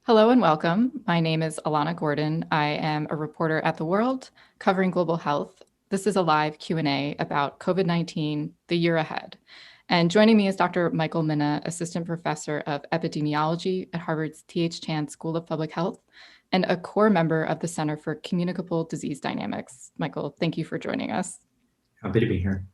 Hello and welcome. My name is Alana Gordon. I am a reporter at The World covering global health. This is a live Q&A about COVID-19, the year ahead. And joining me is Dr. Michael Mina, Assistant Professor of Epidemiology at Harvard's T.H. Chan School of Public Health and a core member of the Center for Communicable Disease Dynamics. Michael, thank you for joining us. Happy to be here.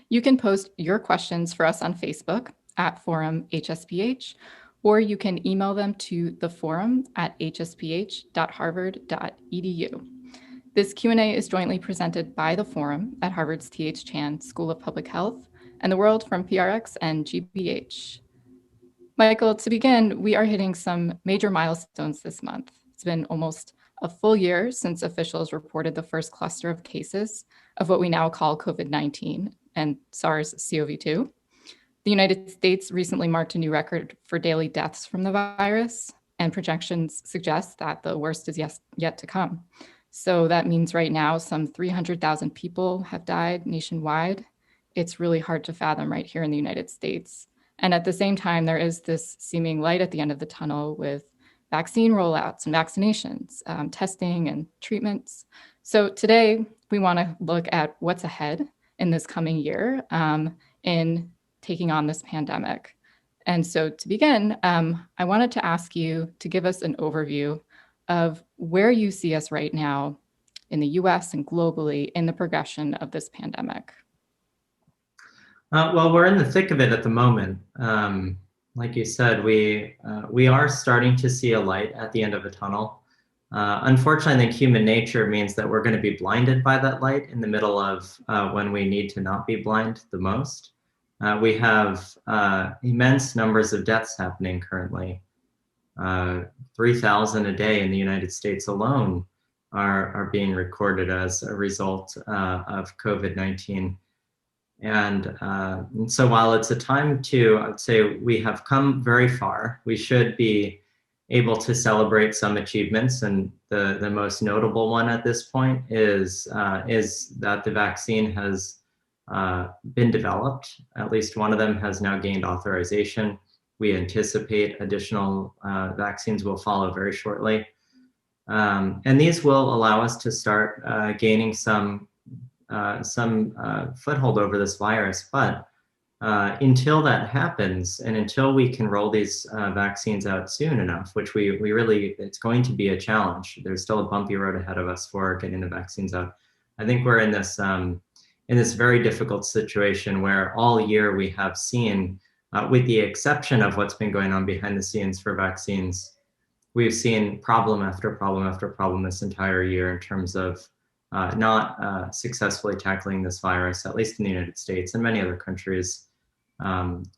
You can post your questions for us on Facebook at Forum HSPH, or you can email them to the forum at hsph.harvard.edu. This Q&A is jointly presented by the Forum at Harvard's T.H. Chan School of Public Health and the World from PRX and GBH. Michael, to begin, we are hitting some major milestones this month. It's been almost a full year since officials reported the first cluster of cases of what we now call COVID-19 and SARS-CoV-2. The United States recently marked a new record for daily deaths from the virus, and projections suggest that the worst is yet to come. So that means right now some 300,000 people have died nationwide. It's really hard to fathom right here in the United States. And at the same time, there is this seeming light at the end of the tunnel with vaccine rollouts and vaccinations, testing and treatments. So today we want to look at what's ahead in this coming year in taking on this pandemic. And so to begin, I wanted to ask you to give us an overview of where you see us right now in the US and globally in the progression of this pandemic. Well, we're in the thick of it at the moment. Like you said, we are starting to see a light at the end of a tunnel. Unfortunately, I think human nature means that we're going to be blinded by that light in the middle of when we need to not be blind the most. We have immense numbers of deaths happening currently. 3,000 a day in the United States alone are being recorded as a result of COVID-19. And so while it's a time to, I'd say we have come very far, we should be able to celebrate some achievements. And the most notable one at this point is that the vaccine has been developed. At least one of them has now gained authorization. We anticipate additional vaccines will follow very shortly. And these will allow us to start gaining some foothold over this virus. But until that happens, and until we can roll these vaccines out soon enough, which we really, it's going to be a challenge. There's still a bumpy road ahead of us for getting the vaccines out. I think we're in this very difficult situation where all year we have seen, with the exception of what's been going on behind the scenes for vaccines, we've seen problem after problem after problem this entire year in terms of not successfully tackling this virus, at least in the United States and many other countries.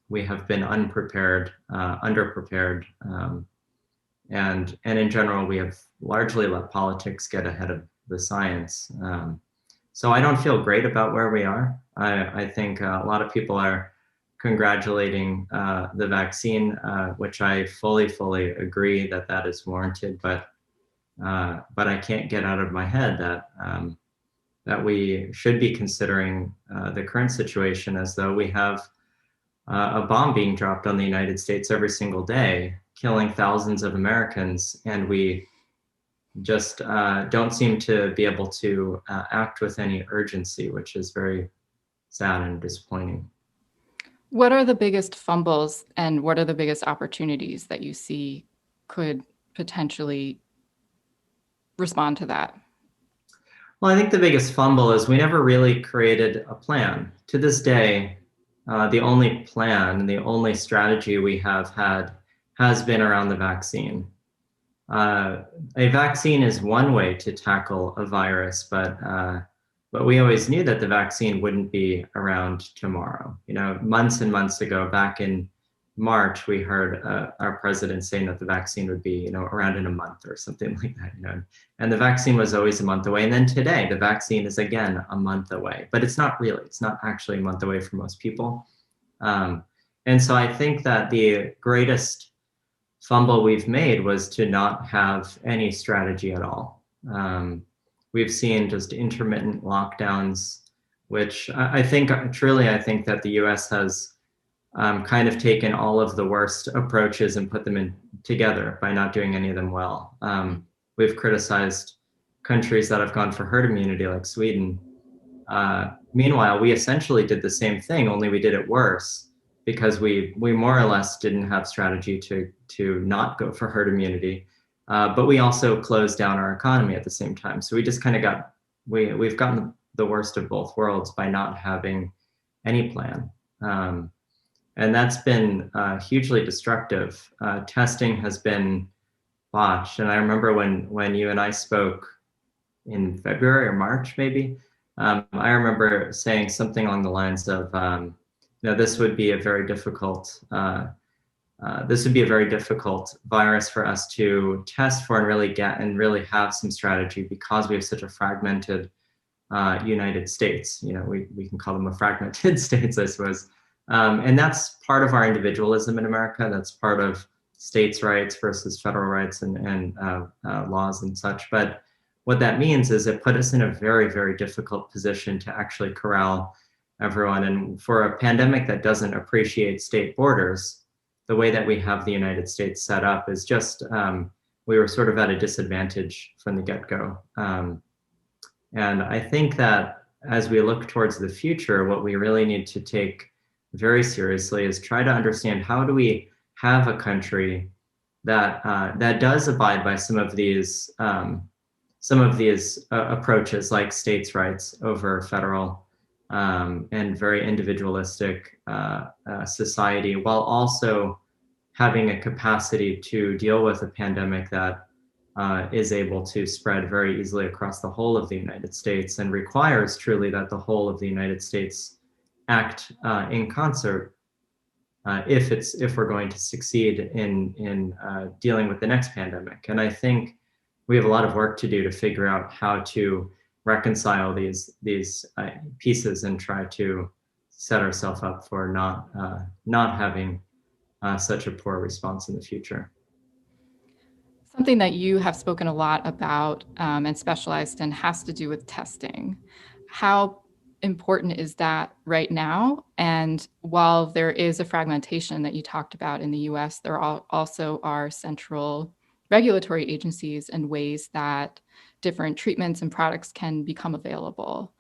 We have been unprepared, underprepared, and in general, we have largely let politics get ahead of the science. So I don't feel great about where we are. I think a lot of people are congratulating the vaccine, which I fully agree that is warranted, but I can't get out of my head that we should be considering the current situation as though we have a bomb being dropped on the United States every single day, killing thousands of Americans, and we just don't seem to be able to act with any urgency, which is very sad and disappointing. What are the biggest fumbles and what are the biggest opportunities that you see could potentially respond to that? Well, I think the biggest fumble is we never really created a plan. To this day, the only plan, the only strategy we have had has been around the vaccine. A vaccine is one way to tackle a virus, but we always knew that the vaccine wouldn't be around tomorrow. You know, months and months ago, back in March, we heard our president saying that the vaccine would be, around in a month or something like that, and the vaccine was always a month away. And then today, the vaccine is again a month away, but it's not actually a month away for most people. And so I think that the greatest fumble we've made was to not have any strategy at all. We've seen just intermittent lockdowns, which I think that the US has kind of taken all of the worst approaches and put them in together by not doing any of them well. We've criticized countries that have gone for herd immunity, like Sweden. Meanwhile, we essentially did the same thing, only we did it worse because we more or less didn't have strategy to not go for herd immunity, but we also closed down our economy at the same time. So we just kind of we've gotten the worst of both worlds by not having any plan. And that's been hugely destructive. Testing has been botched. And I remember when you and I spoke in February or March, maybe, I remember saying something along the lines of, this would be a very difficult virus for us to test for and really get and really have some strategy because we have such a fragmented United States. We can call them a fragmented states, I suppose. And that's part of our individualism in America. That's part of states' rights versus federal rights and laws and such. But what that means is it put us in a very, very difficult position to actually corral everyone. And for a pandemic that doesn't appreciate state borders, the way that we have the United States set up is just, we were sort of at a disadvantage from the get-go. And I think that as we look towards the future, what we really need to take very seriously is try to understand how do we have a country that that does abide by some of these approaches, like states' rights over federal and very individualistic society, while also having a capacity to deal with a pandemic that is able to spread very easily across the whole of the United States and requires truly that the whole of the United States act in concert if we're going to succeed in dealing with the next pandemic. And I think we have a lot of work to do to figure out how to reconcile these pieces and try to set ourselves up for not having such a poor response in the future. Something that you have spoken a lot about and specialized in has to do with testing. How important is that right now? And while there is a fragmentation that you talked about in the US, there also are central regulatory agencies and ways that different treatments and products can become available.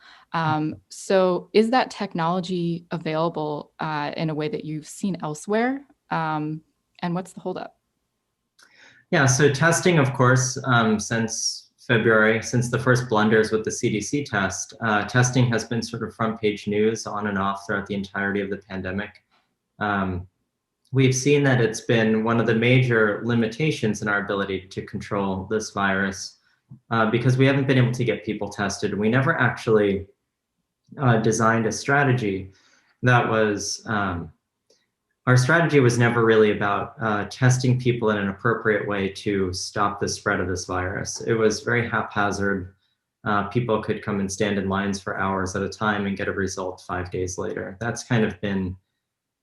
So is that technology available in a way that you've seen elsewhere? And what's the holdup? Yeah, so testing, of course, since February, since the first blunders with the CDC test, testing has been sort of front page news on and off throughout the entirety of the pandemic. We've seen that it's been one of the major limitations in our ability to control this virus because we haven't been able to get people tested. We never actually designed a strategy that was, our strategy was never really about testing people in an appropriate way to stop the spread of this virus. It was very haphazard. People could come and stand in lines for hours at a time and get a result 5 days later. That's kind of been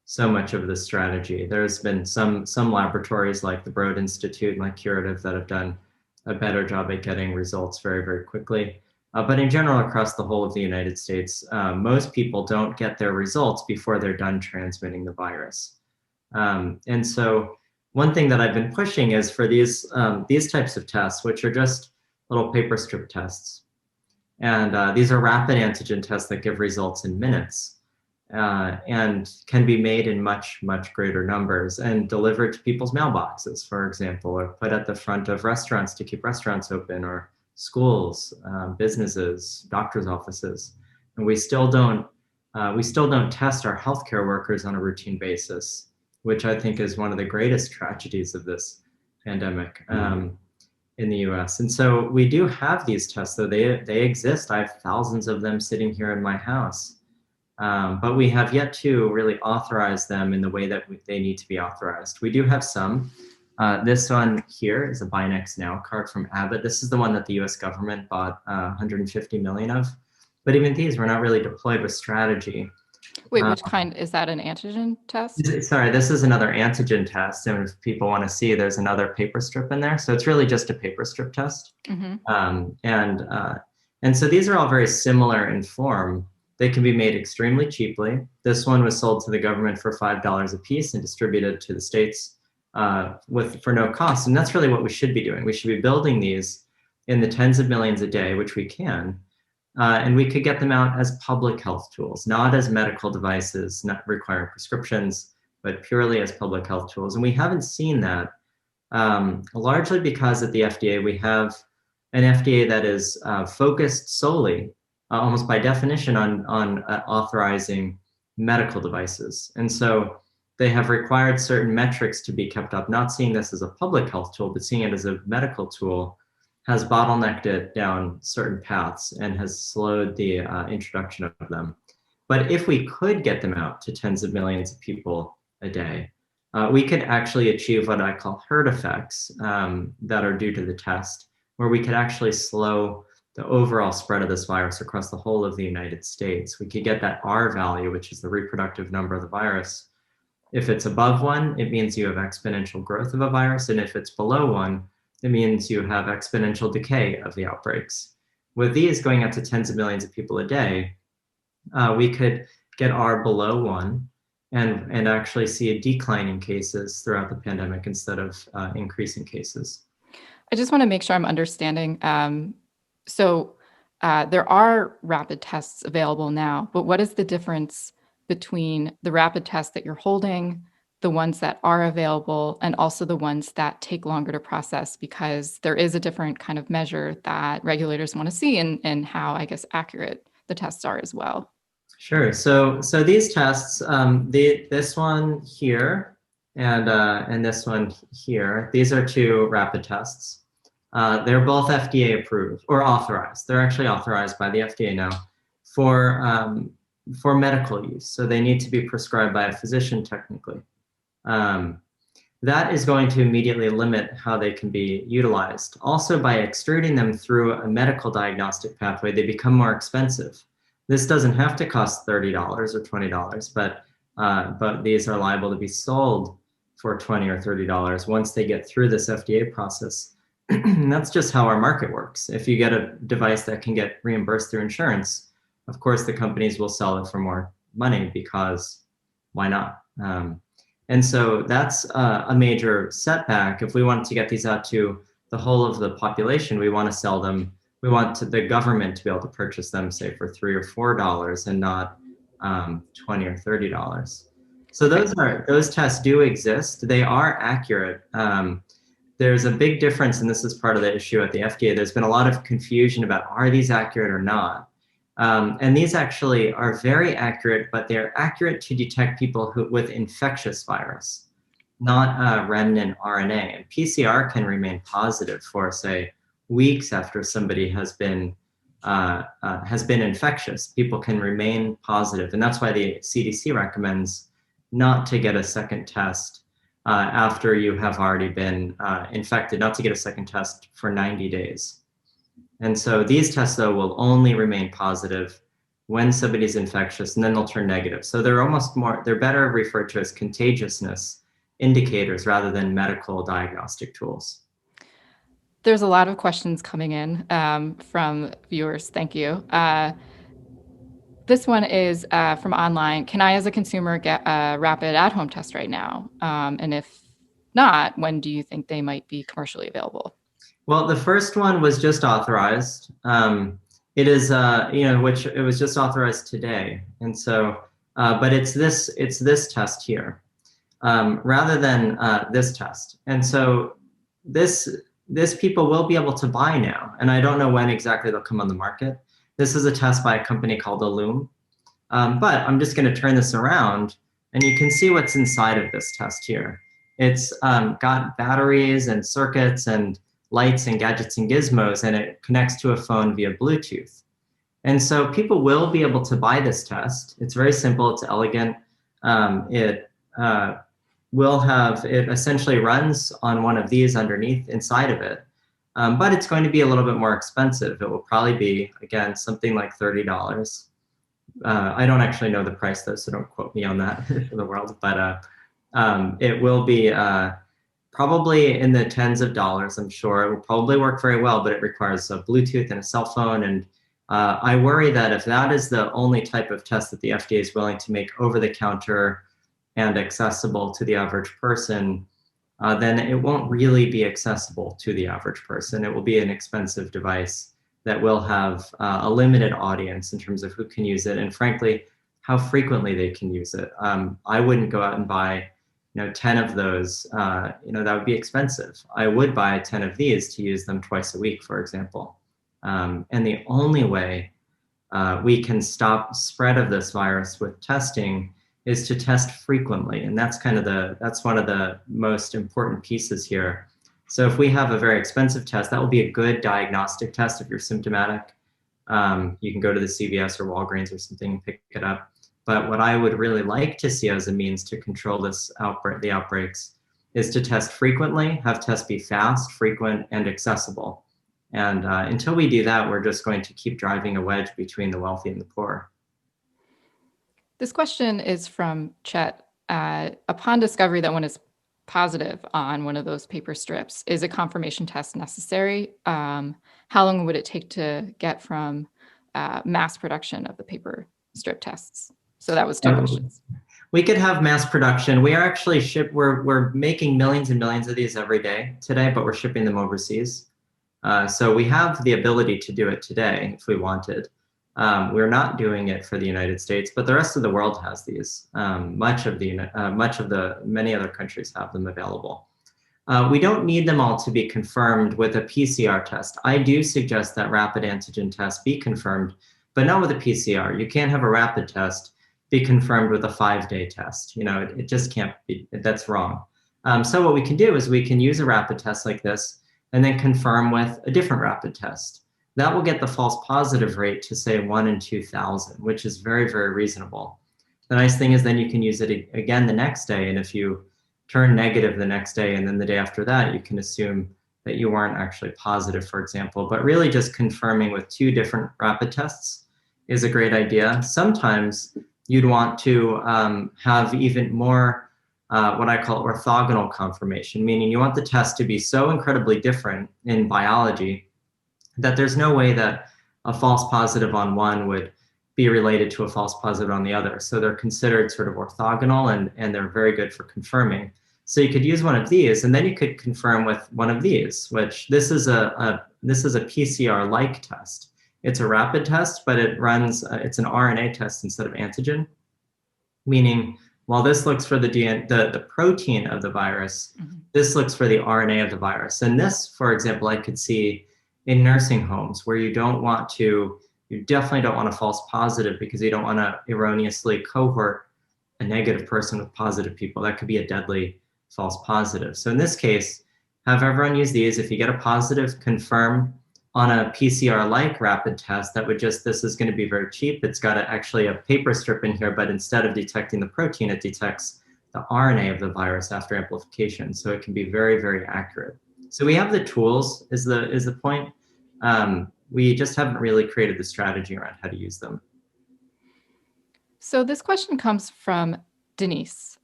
so much of the strategy. There's been some laboratories like the Broad Institute and like Curative that have done a better job at getting results very, very quickly. But in general, across the whole of the United States, most people don't get their results before they're done transmitting the virus. And so one thing that I've been pushing is for these types of tests, which are just little paper strip tests. And these are rapid antigen tests that give results in minutes and can be made in much, much greater numbers and delivered to people's mailboxes, for example, or put at the front of restaurants to keep restaurants open, or schools, businesses, doctors' offices. And we still don't test our healthcare workers on a routine basis, which I think is one of the greatest tragedies of this pandemic in the US. And so we do have these tests, though they exist. I have thousands of them sitting here in my house, but we have yet to really authorize them in the way that they need to be authorized. We do have some. This one here is a Binax Now card from Abbott. This is the one that the US government bought 150 million of. But even these were not really deployed with strategy. Wait, which kind? Is that an antigen test? Sorry, this is another antigen test. And if people want to see, there's another paper strip in there. So it's really just a paper strip test. Mm-hmm. And so these are all very similar in form. They can be made extremely cheaply. This one was sold to the government for $5 a piece and distributed to the states for no cost. And that's really what we should be doing. We should be building these in the tens of millions a day, which we can. And we could get them out as public health tools, not as medical devices, not requiring prescriptions, but purely as public health tools. And we haven't seen that largely because at the FDA, we have an FDA that is focused solely, almost by definition, on authorizing medical devices. And so they have required certain metrics to be kept up, not seeing this as a public health tool, but seeing it as a medical tool, has bottlenecked it down certain paths and has slowed the introduction of them. But if we could get them out to tens of millions of people a day, we could actually achieve what I call herd effects that are due to the test, where we could actually slow the overall spread of this virus across the whole of the United States. We could get that R value, which is the reproductive number of the virus. If it's above 1, it means you have exponential growth of a virus. And if it's below 1, it means you have exponential decay of the outbreaks. With these going out to tens of millions of people a day, we could get R below 1 and actually see a decline in cases throughout the pandemic instead of increasing cases. I just want to make sure I'm understanding. So there are rapid tests available now, but what is the difference between the rapid tests that you're holding, the ones that are available, and also the ones that take longer to process? Because there is a different kind of measure that regulators want to see and how, I guess, accurate the tests are as well. Sure. So these tests, this one here and this one here, these are 2 rapid tests. They're both FDA approved or authorized. They're actually authorized by the FDA now for medical use. So they need to be prescribed by a physician technically. That is going to immediately limit how they can be utilized. Also, by extruding them through a medical diagnostic pathway, they become more expensive. This doesn't have to cost $30 or $20, but these are liable to be sold for $20 or $30 once they get through this FDA process. And that's just how our market works. If you get a device that can get reimbursed through insurance, of course the companies will sell it for more money because why not? And so that's a major setback. If we wanted to get these out to the whole of the population, we want to sell them. We want the government to be able to purchase them, say, for $3 or $4 and not $20 or $30. So those tests do exist. They are accurate. There's a big difference, and this is part of the issue at the FDA. There's been a lot of confusion about, are these accurate or not? And these actually are very accurate, but they're accurate to detect people with infectious virus, not remnant RNA. And PCR can remain positive for, say, weeks after somebody has been infectious. People can remain positive, and that's why the CDC recommends not to get a second test after you have already been infected, not to get a second test for 90 days. And so these tests, though, will only remain positive when somebody's infectious, and then they'll turn negative. So they're better referred to as contagiousness indicators rather than medical diagnostic tools. There's a lot of questions coming in from viewers. Thank you. This one is from online. Can I, as a consumer, get a rapid at-home test right now? And if not, when do you think they might be commercially available? Well, the first one was just authorized. It is, which it was just authorized today, and so, but it's this test here, rather than this test, and so this people will be able to buy now, and I don't know when exactly they'll come on the market. This is a test by a company called Ellume, but I'm just going to turn this around, and you can see what's inside of this test here. It's got batteries and circuits and lights and gadgets and gizmos, and it connects to a phone via Bluetooth. And so people will be able to buy this test. It's very simple, it's elegant. It essentially runs on one of these underneath inside of it, but it's going to be a little bit more expensive. It will probably be, again, something like $30. I don't actually know the price though, so don't quote me on that for the world, but it will be probably in the tens of dollars, I'm sure. It will probably work very well, but it requires a Bluetooth and a cell phone, and I worry that if that is the only type of test that the FDA is willing to make over the counter and accessible to the average person, then it won't really be accessible to the average person. It will be an expensive device that will have a limited audience in terms of who can use it, and frankly, how frequently they can use it. I wouldn't go out and buy 10 of those, that would be expensive. I would buy 10 of these to use them twice a week, for example. And the only way we can stop spread of this virus with testing is to test frequently. And that's that's one of the most important pieces here. So if we have a very expensive test, that will be a good diagnostic test if you're symptomatic. You can go to the CVS or Walgreens or something and pick it up. But what I would really like to see as a means to control this outbreak, the outbreaks, is to test frequently, have tests be fast, frequent, and accessible. And until we do that, we're just going to keep driving a wedge between the wealthy and the poor. This question is from Chet. Upon discovery that one is positive on one of those paper strips, is a confirmation test necessary? How long would it take to get from mass production of the paper strip tests? So that was two questions. We could have mass production. We are actually we're making millions and millions of these every day today, but we're shipping them overseas. So we have the ability to do it today if we wanted. We're not doing it for the United States, but the rest of the world has these. Many other countries have them available. We don't need them all to be confirmed with a PCR test. I do suggest that rapid antigen tests be confirmed, but not with a PCR. You can't have a rapid test be confirmed with a 5-day test. It just can't be, that's wrong. So what we can do is we can use a rapid test like this and then confirm with a different rapid test. That will get the false positive rate to say 1 in 2,000, which is very, very reasonable. The nice thing is then you can use it again the next day, and if you turn negative the next day and then the day after that, you can assume that you weren't actually positive, for example. But really just confirming with 2 different rapid tests is a great idea. Sometimes you'd want to have even more what I call orthogonal confirmation, meaning you want the test to be so incredibly different in biology that there's no way that a false positive on one would be related to a false positive on the other. So they're considered sort of orthogonal, and they're very good for confirming. So you could use one of these, and then you could confirm with one of these, which this is a PCR-like test. It's a rapid test, but it's an RNA test instead of antigen, meaning while this looks for the protein of the virus, this looks for the RNA of the virus. And this, for example, I could see in nursing homes where you definitely don't want a false positive because you don't want to erroneously cohort a negative person with positive people. That could be a deadly false positive. So in this case, have everyone use these. If you get a positive, confirm on a PCR-like rapid test. This is going to be very cheap. It's got actually a paper strip in here, but instead of detecting the protein, it detects the RNA of the virus after amplification. So it can be very, very accurate. So we have the tools is the point. We just haven't really created the strategy around how to use them. So this question comes from Denise.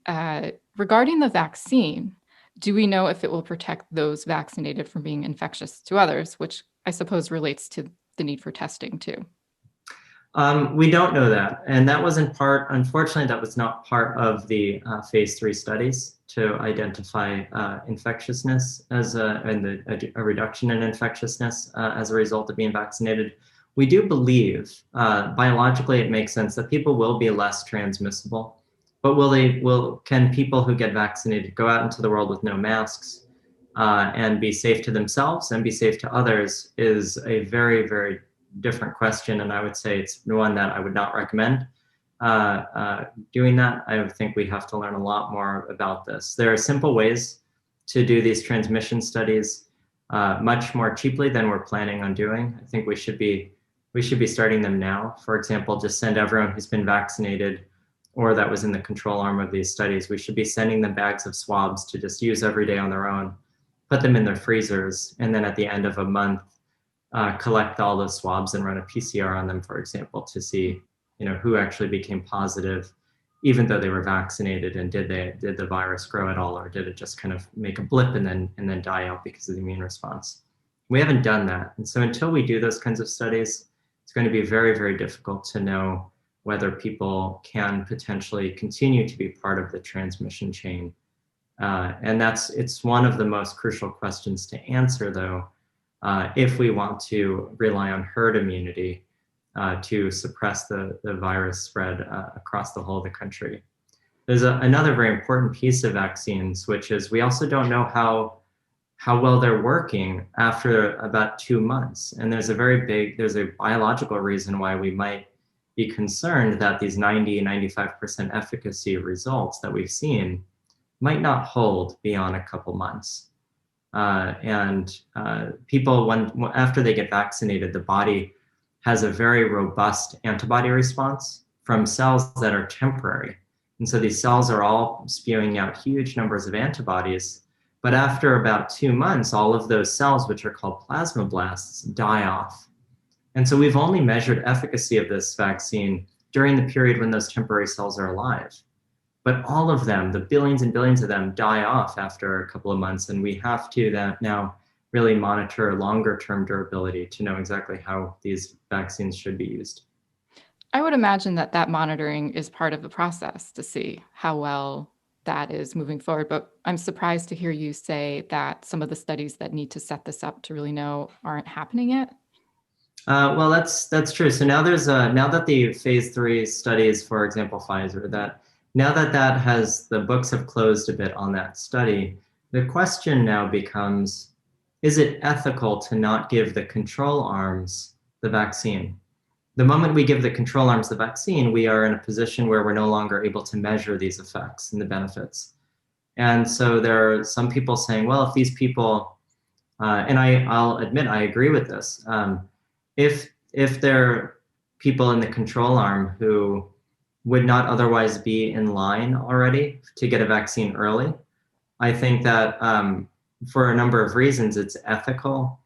Regarding the vaccine, do we know if it will protect those vaccinated from being infectious to others, which I suppose relates to the need for testing too? We don't know that. And that was unfortunately, that was not part of the phase 3 studies to identify infectiousness and a reduction in infectiousness as a result of being vaccinated. We do believe biologically it makes sense that people will be less transmissible, but can people who get vaccinated go out into the world with no masks and be safe to themselves and be safe to others is a very, very different question. And I would say it's one that I would not recommend doing that. I think we have to learn a lot more about this. There are simple ways to do these transmission studies much more cheaply than we're planning on doing. I think we should be starting them now. For example, just send everyone who's been vaccinated or that was in the control arm of these studies. We should be sending them bags of swabs to just use every day on their own, put them in their freezers, and then at the end of a month, collect all those swabs and run a PCR on them, for example, to see who actually became positive, even though they were vaccinated, and did the virus grow at all, or did it just kind of make a blip and then die out because of the immune response? We haven't done that, and so until we do those kinds of studies, it's going to be very, very difficult to know whether people can potentially continue to be part of the transmission chain. And it's one of the most crucial questions to answer, though, if we want to rely on herd immunity to suppress the virus spread across the whole of the country. There's another very important piece of vaccines, which is we also don't know how well they're working after about 2 months. And there's a biological reason why we might be concerned that these 90-95% efficacy results that we've seen might not hold beyond a couple months. People, after they get vaccinated, the body has a very robust antibody response from cells that are temporary. And so these cells are all spewing out huge numbers of antibodies. But after about 2 months, all of those cells, which are called plasmablasts, die off. And so we've only measured efficacy of this vaccine during the period when those temporary cells are alive. But all of them, the billions and billions of them, die off after a couple of months. And we have to now really monitor longer term durability to know exactly how these vaccines should be used. I would imagine that monitoring is part of the process to see how well that is moving forward. But I'm surprised to hear you say that some of the studies that need to set this up to really know aren't happening yet. Well, that's true. So now now that the phase 3 studies, for example, Pfizer, now that has, the books have closed a bit on that study, the question now becomes, is it ethical to not give the control arms the vaccine? The moment we give the control arms the vaccine, we are in a position where we're no longer able to measure these effects and the benefits. And so there are some people saying, well, if these people, and I'll admit I agree with this, if there are people in the control arm who would not otherwise be in line already to get a vaccine early, I think that for a number of reasons, it's ethical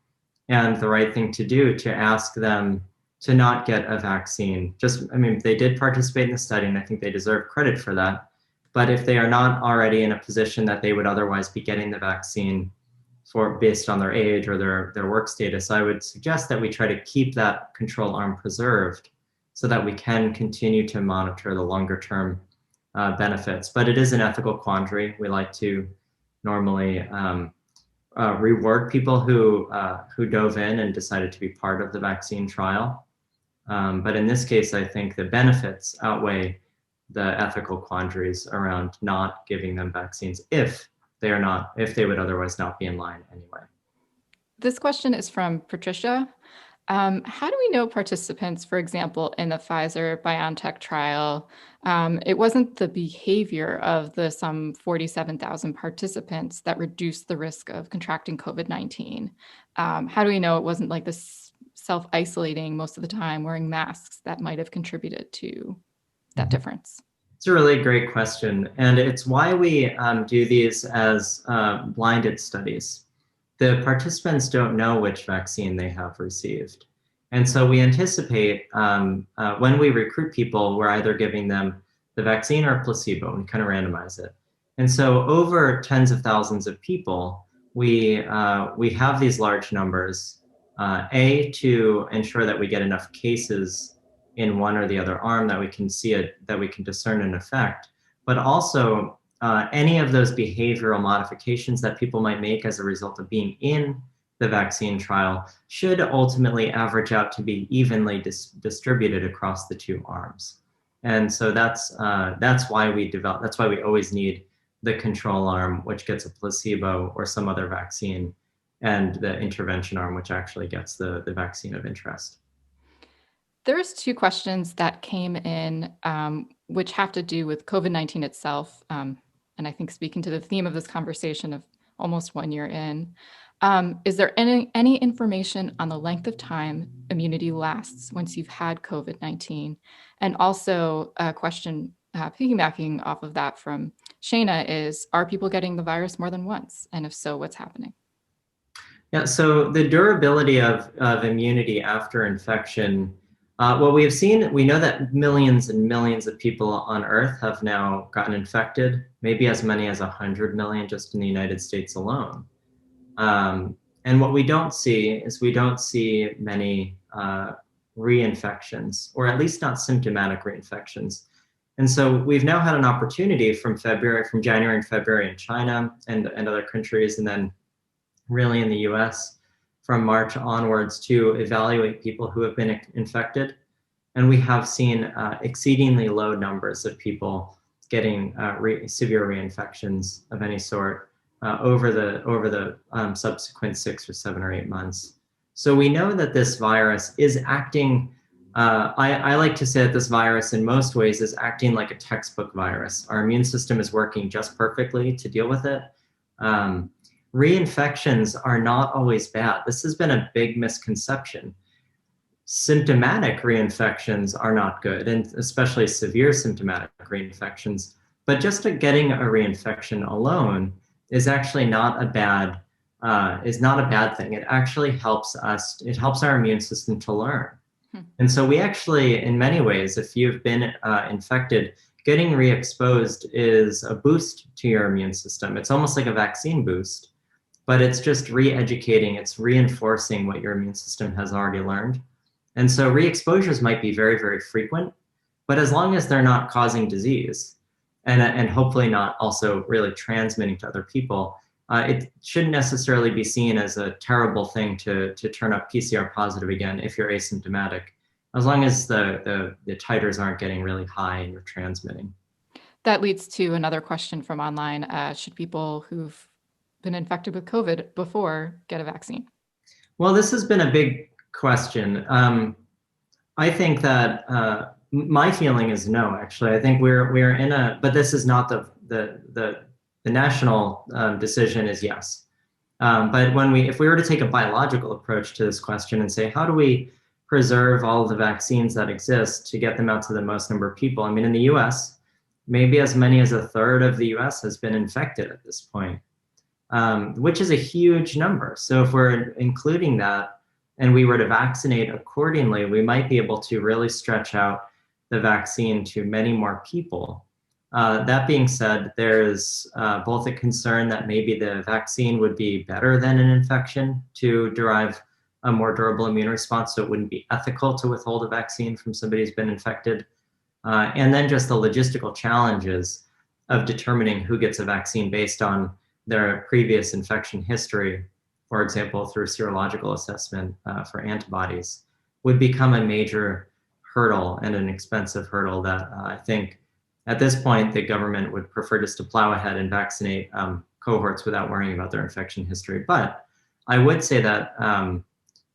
and the right thing to do to ask them to not get a vaccine. They did participate in the study, and I think they deserve credit for that. But if they are not already in a position that they would otherwise be getting the vaccine based on their age or their work status, I would suggest that we try to keep that control arm preserved so that we can continue to monitor the longer term benefits. But it is an ethical quandary. We like to normally reward people who dove in and decided to be part of the vaccine trial. But in this case, I think the benefits outweigh the ethical quandaries around not giving them vaccines if they would otherwise not be in line anyway. This question is from Patricia. How do we know participants, for example, in the Pfizer-BioNTech trial, it wasn't the behavior of the some 47,000 participants that reduced the risk of contracting COVID-19? How do we know it wasn't like this self-isolating most of the time, wearing masks that might have contributed to that difference? It's a really great question. And it's why we do these as blinded studies. The participants don't know which vaccine they have received. And so we anticipate when we recruit people, we're either giving them the vaccine or placebo and kind of randomize it. And so over tens of thousands of people, we have these large numbers, to ensure that we get enough cases in one or the other arm that we can see it, that we can discern an effect, but also any of those behavioral modifications that people might make as a result of being in the vaccine trial should ultimately average out to be evenly distributed across the two arms. And so that's why we always need the control arm, which gets a placebo or some other vaccine, and the intervention arm, which actually gets the vaccine of interest. There's two questions that came in, which have to do with COVID-19 itself. And I think speaking to the theme of this conversation of almost 1 year in, is there any information on the length of time immunity lasts once you've had COVID-19? And also a question piggybacking off of that from Shayna is, are people getting the virus more than once? And if so, what's happening? Yeah, so the durability of immunity after infection, what we have seen, we know that millions and millions of people on Earth have now gotten infected, maybe as many as 100 million just in the United States alone. And what we don't see is many reinfections, or at least not symptomatic reinfections. And so we've now had an opportunity from January and February in China and other countries, and then really in the US from March onwards to evaluate people who have been infected. And we have seen exceedingly low numbers of people getting severe reinfections of any sort over the subsequent 6 or 7 or 8 months. So we know that this virus is acting, I like to say that this virus in most ways is acting like a textbook virus. Our immune system is working just perfectly to deal with it. Reinfections are not always bad. This has been a big misconception. Symptomatic reinfections are not good, and especially severe symptomatic reinfections. But just getting a reinfection alone is actually not a bad thing. It actually helps us. It helps our immune system to learn. And so we actually, in many ways, if you've been infected, getting re-exposed is a boost to your immune system. It's almost like a vaccine boost, but it's just re-educating. It's reinforcing what your immune system has already learned. And so re-exposures might be very, very frequent, but as long as they're not causing disease and hopefully not also really transmitting to other people, it shouldn't necessarily be seen as a terrible thing to turn up PCR positive again if you're asymptomatic, as long as the titers aren't getting really high and you're transmitting. That leads to another question from online. Should people who've been infected with COVID before get a vaccine? Well, this has been a big question. I think that my feeling is no. Actually, I think we're in a, but this is not the national decision is yes. But if we were to take a biological approach to this question and say, how do we preserve all of the vaccines that exist to get them out to the most number of people? I mean, in the U.S., maybe as many as a third of the U.S. has been infected at this point, which is a huge number. So if we're including that, and we were to vaccinate accordingly, we might be able to really stretch out the vaccine to many more people. That being said, there is both a concern that maybe the vaccine would be better than an infection to derive a more durable immune response, so it wouldn't be ethical to withhold a vaccine from somebody who's been infected. And then just the logistical challenges of determining who gets a vaccine based on their previous infection history, for example, through serological assessment for antibodies, would become a major hurdle and an expensive hurdle that I think at this point the government would prefer just to plow ahead and vaccinate cohorts without worrying about their infection history. But I would say that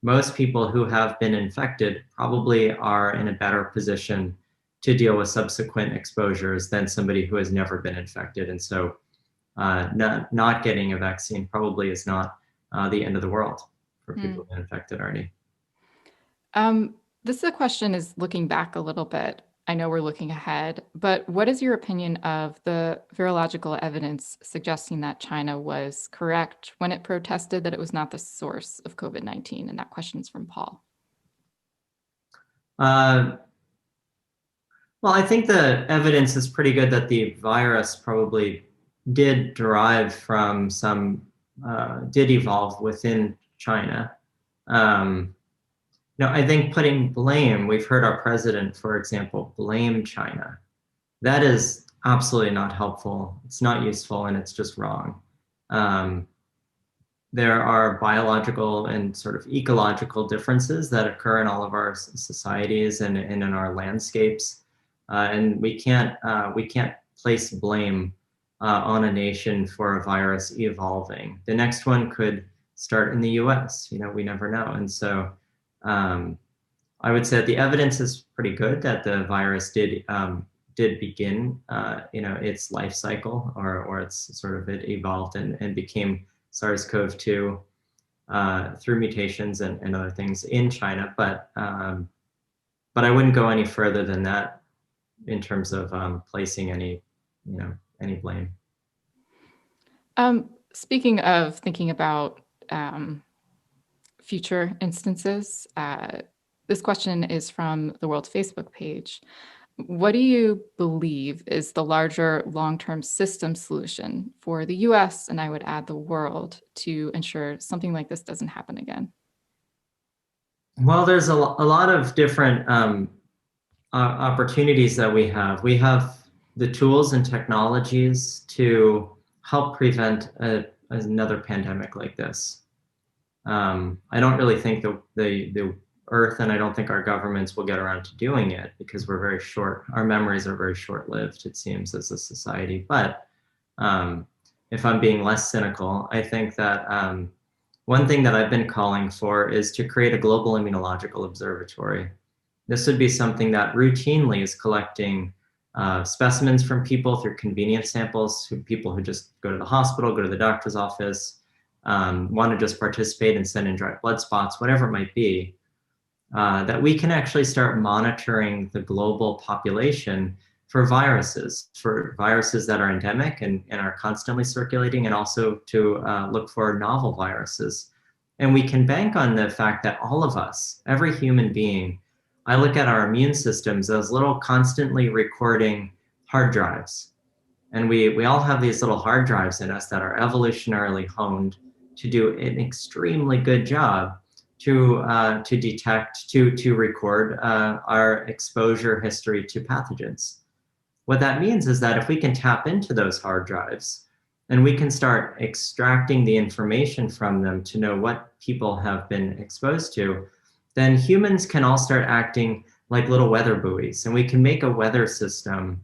most people who have been infected probably are in a better position to deal with subsequent exposures than somebody who has never been infected. And so not getting a vaccine probably is not the end of the world for people who've been infected already. This question is looking back a little bit. I know we're looking ahead, but what is your opinion of the virological evidence suggesting that China was correct when it protested that it was not the source of COVID-19? And that question is from Paul. Well, I think the evidence is pretty good that the virus probably did derive from did evolve within China. I think putting blame, we've heard our president, for example, blame China. That is absolutely not helpful. It's not useful, and it's just wrong. There are biological and sort of ecological differences that occur in all of our societies and in our landscapes. And we can't place blame on a nation for a virus evolving. The next one could start in the US, we never know. And so I would say that the evidence is pretty good that the virus did begin, its life cycle, or it's sort of it evolved and became SARS-CoV-2 through mutations and other things in China. But I wouldn't go any further than that in terms of placing any blame. Speaking of thinking about future instances, this question is from the World's Facebook page. What do you believe is the larger long-term system solution for the US, and I would add the world, to ensure something like this doesn't happen again? Well, there's a lot of different opportunities that we have. We have the tools and technologies to help prevent another pandemic like this. I don't really think the Earth, and I don't think our governments will get around to doing it because we're very short. Our memories are very short-lived, it seems, as a society. But if I'm being less cynical, I think that one thing that I've been calling for is to create a global immunological observatory. This would be something that routinely is collecting specimens from people through convenience samples, people who just go to the hospital, go to the doctor's office, want to just participate and send in dried blood spots, whatever it might be, that we can actually start monitoring the global population for viruses that are endemic and are constantly circulating, and also to look for novel viruses. And we can bank on the fact that all of us, every human being, I look at our immune systems as little constantly recording hard drives. And we all have these little hard drives in us that are evolutionarily honed to do an extremely good job to detect, to record our exposure history to pathogens. What that means is that if we can tap into those hard drives and we can start extracting the information from them to know what people have been exposed to, then humans can all start acting like little weather buoys, and we can make a weather system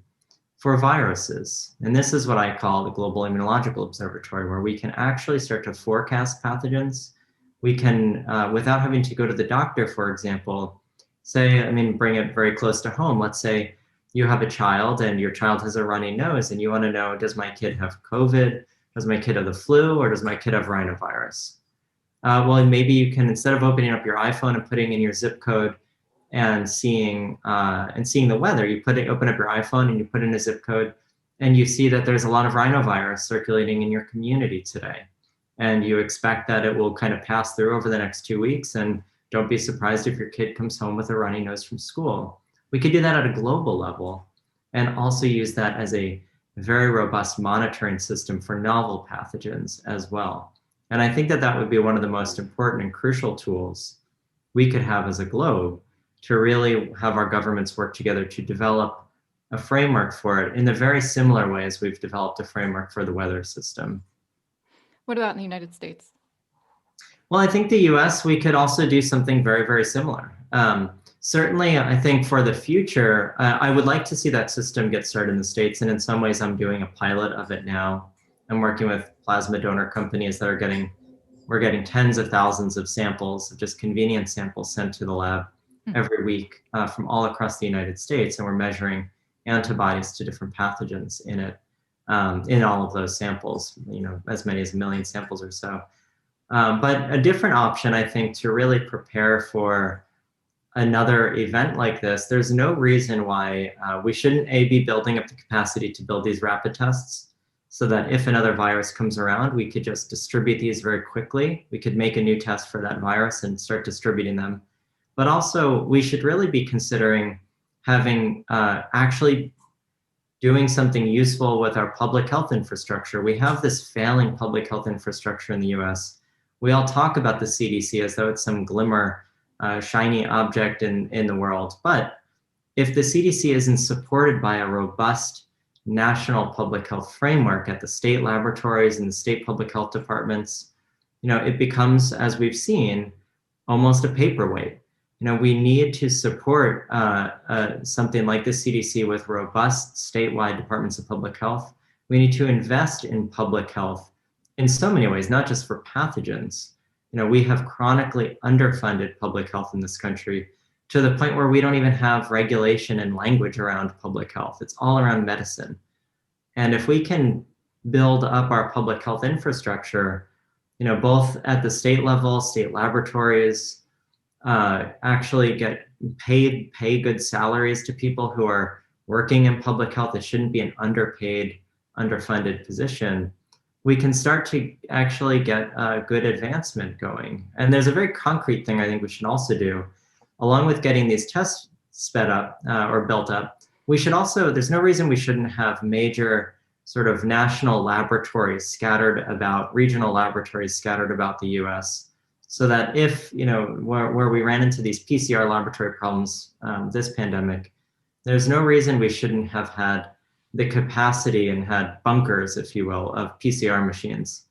for viruses. And this is what I call the Global Immunological Observatory, where we can actually start to forecast pathogens. We can, without having to go to the doctor, for example, say, I mean, bring it very close to home. Let's say you have a child and your child has a runny nose and you want to know, does my kid have COVID? Does my kid have the flu? Or does my kid have rhinovirus? Well, maybe you can, instead of opening up your iPhone and putting in your zip code and seeing the weather, you open up your iPhone and you put in a zip code, and you see that there's a lot of rhinovirus circulating in your community today. And you expect that it will kind of pass through over the next 2 weeks, and don't be surprised if your kid comes home with a runny nose from school. We could do that at a global level and also use that as a very robust monitoring system for novel pathogens as well. And I think that that would be one of the most important and crucial tools we could have as a globe to really have our governments work together to develop a framework for it in the very similar way as we've developed a framework for the weather system. What about in the United States? Well, I think the US, we could also do something very, very similar. Certainly, I think for the future, I would like to see that system get started in the States. And in some ways, I'm doing a pilot of it now. I'm working with plasma donor companies that we're getting tens of thousands of samples, of just convenience samples sent to the lab every week from all across the United States. And we're measuring antibodies to different pathogens in it, in all of those samples, as many as 1 million samples or so. But a different option, I think, to really prepare for another event like this, there's no reason why we shouldn't be building up the capacity to build these rapid tests so that if another virus comes around, we could just distribute these very quickly. We could make a new test for that virus and start distributing them. But also, we should really be considering having actually doing something useful with our public health infrastructure. We have this failing public health infrastructure in the US. We all talk about the CDC as though it's some glimmer, shiny object in the world. But if the CDC isn't supported by a robust national public health framework at the state laboratories and the state public health departments, it becomes, as we've seen, almost a paperweight. We need to support something like the CDC with robust statewide departments of public health. We need to invest in public health in so many ways, not just for pathogens. We have chronically underfunded public health in this country to the point where we don't even have regulation and language around public health. It's all around medicine. And if we can build up our public health infrastructure, both at the state level, state laboratories, actually pay good salaries to people who are working in public health. It shouldn't be an underpaid, underfunded position. We can start to actually get a good advancement going. And there's a very concrete thing I think we should also do, along with getting these tests sped up or built up. We should also, there's no reason we shouldn't have major sort of national laboratories scattered about, regional laboratories scattered about the US, so that if, where we ran into these PCR laboratory problems this pandemic, there's no reason we shouldn't have had the capacity and had bunkers, if you will, of PCR machines.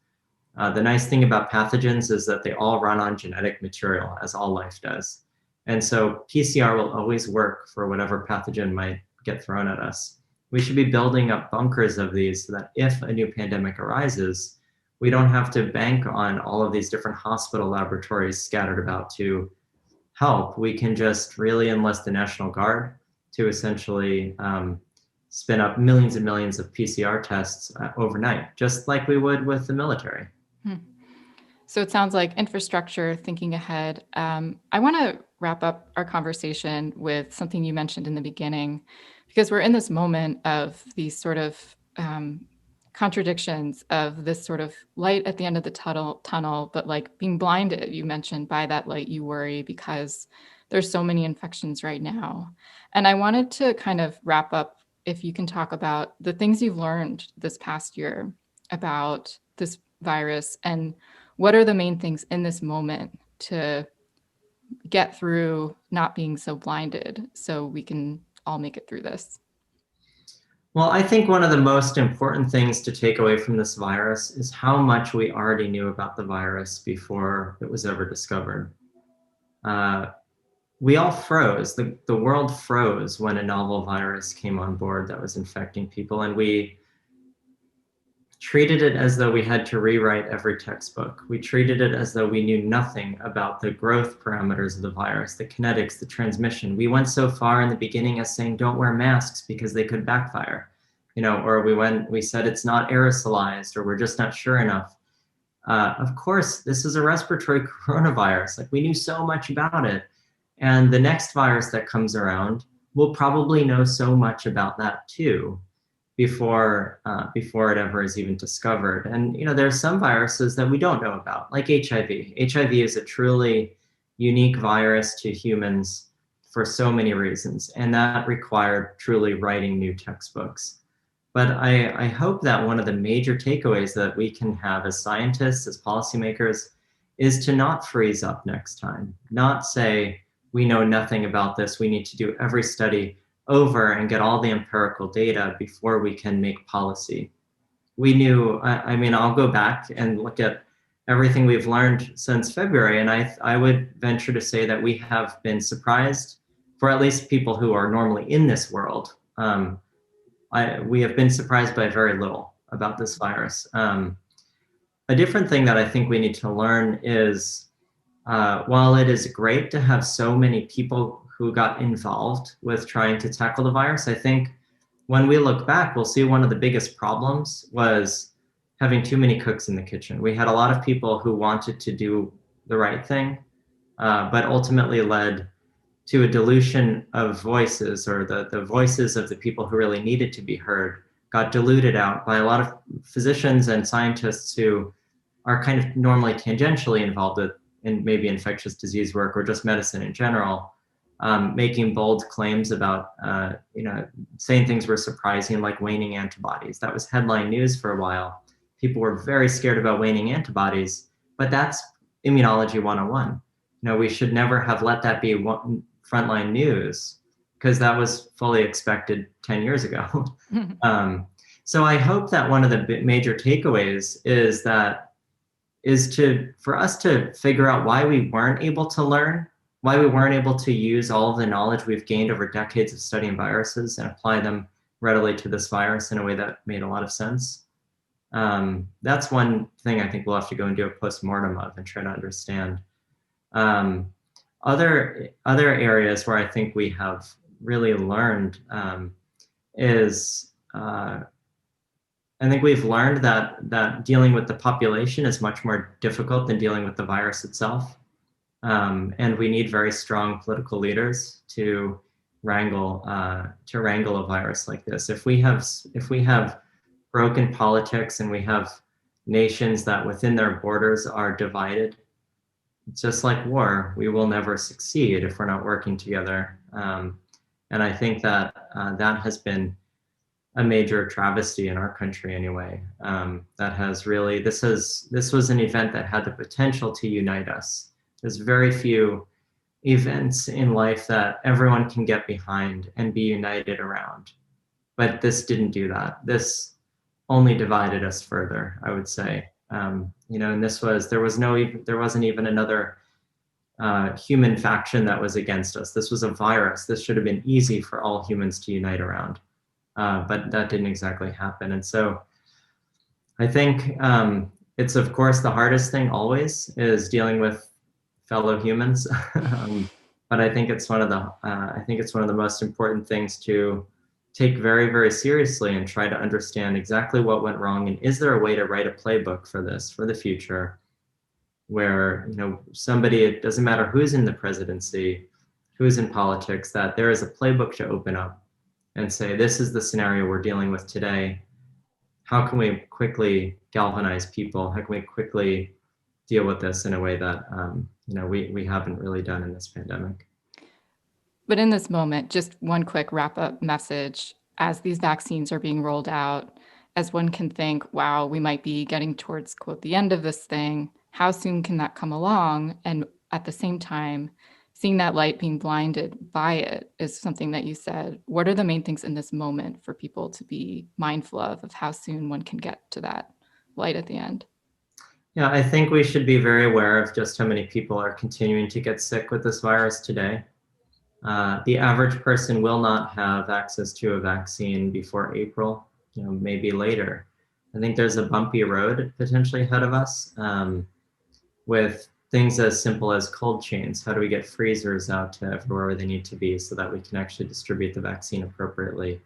The nice thing about pathogens is that they all run on genetic material, as all life does. And so PCR will always work for whatever pathogen might get thrown at us. We should be building up bunkers of these so that if a new pandemic arises, we don't have to bank on all of these different hospital laboratories scattered about to help. We can just really enlist the National Guard to essentially spin up millions and millions of PCR tests overnight, just like we would with the military. So it sounds like infrastructure, thinking ahead. I want to wrap up our conversation with something you mentioned in the beginning, because we're in this moment of these sort of contradictions of this sort of light at the end of the tunnel, but like being blinded, you mentioned, by that light, you worry because there's so many infections right now. And I wanted to kind of wrap up, if you can talk about the things you've learned this past year about this virus, and what are the main things in this moment to get through not being so blinded so we can all make it through this? Well, I think one of the most important things to take away from this virus is how much we already knew about the virus before it was ever discovered. We all froze. The world froze when a novel virus came on board that was infecting people, and we treated it as though we had to rewrite every textbook. We treated it as though we knew nothing about the growth parameters of the virus, the kinetics, the transmission. We went so far in the beginning as saying, don't wear masks because they could backfire, or we said it's not aerosolized, or we're just not sure enough. Of course, this is a respiratory coronavirus. Like, we knew so much about it. And the next virus that comes around, we'll probably know so much about that too, before it ever is even discovered. And there are some viruses that we don't know about, like HIV. HIV is a truly unique virus to humans for so many reasons, and that required truly writing new textbooks. But I hope that one of the major takeaways that we can have as scientists, as policymakers, is to not freeze up next time, not say, we know nothing about this, we need to do every study over and get all the empirical data before we can make policy. We knew, I'll go back and look at everything we've learned since February, and I would venture to say that we have been surprised, for at least people who are normally in this world. We have been surprised by very little about this virus. A different thing that I think we need to learn is, while it is great to have so many people who got involved with trying to tackle the virus, I think when we look back, we'll see one of the biggest problems was having too many cooks in the kitchen. We had a lot of people who wanted to do the right thing, but ultimately led to a dilution of voices, or the voices of the people who really needed to be heard got diluted out by a lot of physicians and scientists who are kind of normally tangentially involved in maybe infectious disease work or just medicine in general, making bold claims about, saying things were surprising, like waning antibodies. That was headline news for a while. People were very scared about waning antibodies, but that's immunology 101. We should never have let that be frontline news, because that was fully expected 10 years ago. So I hope that one of the major takeaways is for us to figure out why we weren't able to learn, why we weren't able to use all of the knowledge we've gained over decades of studying viruses and apply them readily to this virus in a way that made a lot of sense. That's one thing I think we'll have to go and do a postmortem of and try to understand. Other areas where I think we have really learned is, I think we've learned that dealing with the population is much more difficult than dealing with the virus itself. And we need very strong political leaders to wrangle a virus like this. If we have broken politics and we have nations that within their borders are divided, it's just like war. We will never succeed if we're not working together. And I think that that has been a major travesty in our country anyway. That has really, this was an event that had the potential to unite us. There's very few events in life that everyone can get behind and be united around. But this didn't do that. This only divided us further, I would say. And there wasn't even another human faction that was against us. This was a virus. This should have been easy for all humans to unite around. But that didn't exactly happen. And so I think it's, of course, the hardest thing always is dealing with fellow humans. But I think it's one of the most important things to take very, very seriously and try to understand exactly what went wrong. And is there a way to write a playbook for this, for the future, where, somebody, it doesn't matter who's in the presidency, who's in politics, that there is a playbook to open up and say, this is the scenario we're dealing with today. How can we quickly galvanize people? How can we quickly deal with this in a way that we haven't really done in this pandemic? But in this moment, just one quick wrap-up message as these vaccines are being rolled out, as one can think, wow, we might be getting towards, quote, the end of this thing. How soon can that come along? And at the same time, seeing that light, being blinded by it is something that you said. What are the main things in this moment for people to be mindful of how soon one can get to that light at the end? Yeah, I think we should be very aware of just how many people are continuing to get sick with this virus today. The average person will not have access to a vaccine before April, maybe later. I think there's a bumpy road potentially ahead of us with things as simple as cold chains. How do we get freezers out to everywhere where they need to be so that we can actually distribute the vaccine appropriately?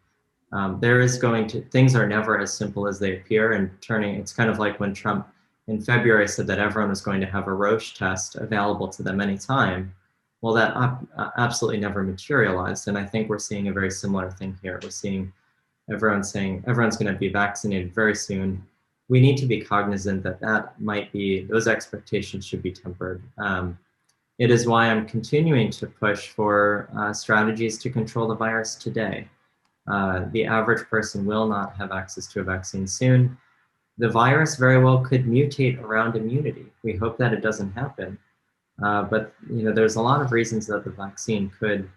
Things are never as simple as they appear, and it's kind of like when Trump in February said that everyone was going to have a Roche test available to them anytime. Well, that absolutely never materialized. And I think we're seeing a very similar thing here. We're seeing everyone saying everyone's going to be vaccinated very soon. We need to be cognizant that those expectations should be tempered. It is why I'm continuing to push for strategies to control the virus today. The average person will not have access to a vaccine soon. The virus very well could mutate around immunity. We hope that it doesn't happen. But there's a lot of reasons that the vaccine could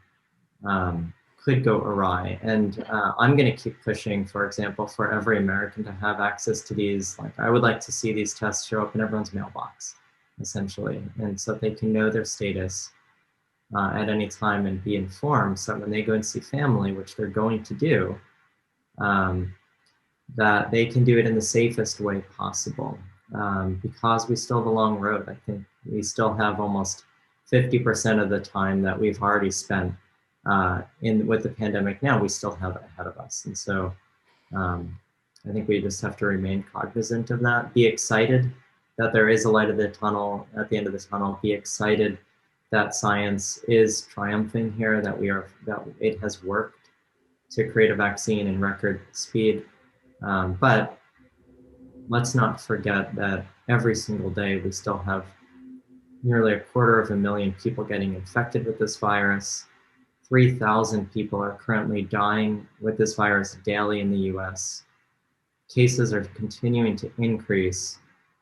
go awry. And I'm going to keep pushing, for example, for every American to have access to these. Like, I would like to see these tests show up in everyone's mailbox, essentially, and so they can know their status at any time and be informed. So when they go and see family, which they're going to do, that they can do it in the safest way possible. Because we still have a long road. I think we still have almost 50% of the time that we've already spent with the pandemic now, we still have it ahead of us. And so I think we just have to remain cognizant of that, be excited that there is a light at the end of the tunnel, be excited that science is triumphing here, that it has worked to create a vaccine in record speed. But let's not forget that every single day we still have nearly 250,000 people getting infected with this virus. 3,000 people are currently dying with this virus daily in the US. Cases are continuing to increase,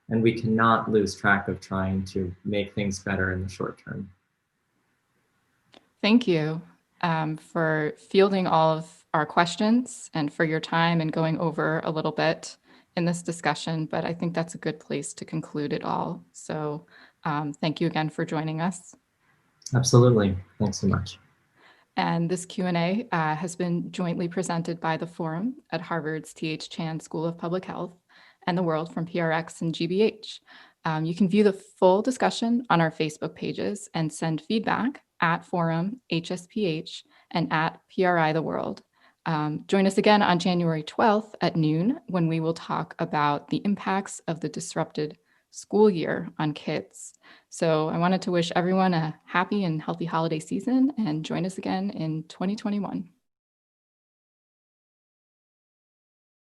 and we cannot lose track of trying to make things better in the short term. Thank you for fielding all of our questions and for your time and going over a little bit in this discussion, but I think that's a good place to conclude it all. So thank you again for joining us. Absolutely. Thanks so much. And this Q&A has been jointly presented by the Forum at Harvard's T.H. Chan School of Public Health and the World from PRX and GBH. You can view the full discussion on our Facebook pages and send feedback at Forum HSPH and at PRI the World. Join us again on January 12th at noon when we will talk about the impacts of the disrupted school year on kids. So I wanted to wish everyone a happy and healthy holiday season and join us again in 2021.